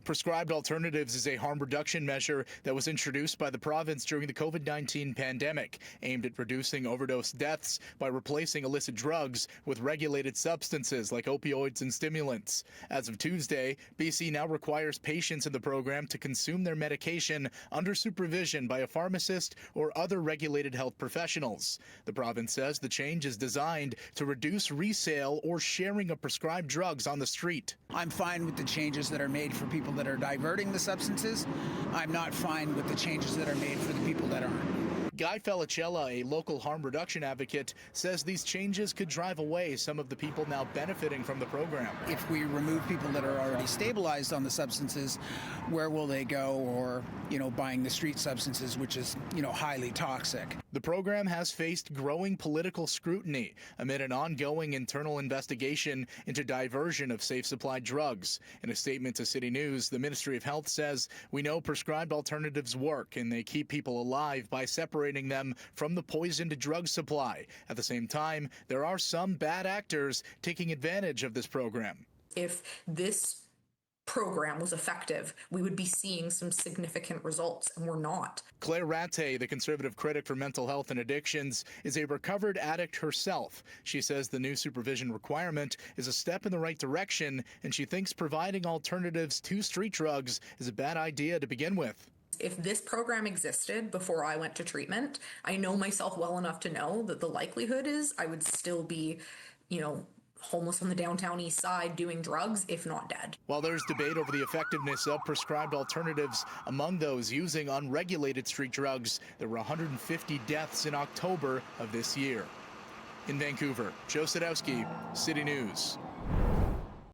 Prescribed alternatives is a harm reduction measure that was introduced by the province during the COVID-19 pandemic, aimed at reducing overdose deaths by replacing illicit drugs with regulated substances like opioids and stimulants. As of Tuesday, BC now requires patients in the program to consume their medication under supervision by a pharmacist or other regulated health professionals. The province says the change is designed to reduce resale or sharing of prescribed drugs on the street. I'm fine with the changes that are made for people that are diverting the substances. I'm not fine with the changes that are made for the people that aren't. Guy Felicella, a local harm reduction advocate, says these changes could drive away some of the people now benefiting from the program. If we remove people that are already stabilized on the substances, where will they go? Or, buying the street substances, which is, highly toxic. The program has faced growing political scrutiny amid an ongoing internal investigation into diversion of safe supply drugs. In a statement to City News, the Ministry of Health says, "We know prescribed alternatives work and they keep people alive by separating them from the poisoned drug supply. At the same time, there are some bad actors taking advantage of this program." If this program was effective, we would be seeing some significant results, and we're not. Claire Rattay, the Conservative critic for mental health and addictions, is a recovered addict herself. She says the new supervision requirement is a step in the right direction, and she thinks providing alternatives to street drugs is a bad idea to begin with. If this program existed before I went to treatment, I know myself well enough to know that the likelihood is I would still be, homeless on the downtown east side doing drugs, if not dead. While there's debate over the effectiveness of prescribed alternatives among those using unregulated street drugs, there were 150 deaths in October of this year. In Vancouver, Joe Sadowski, City News.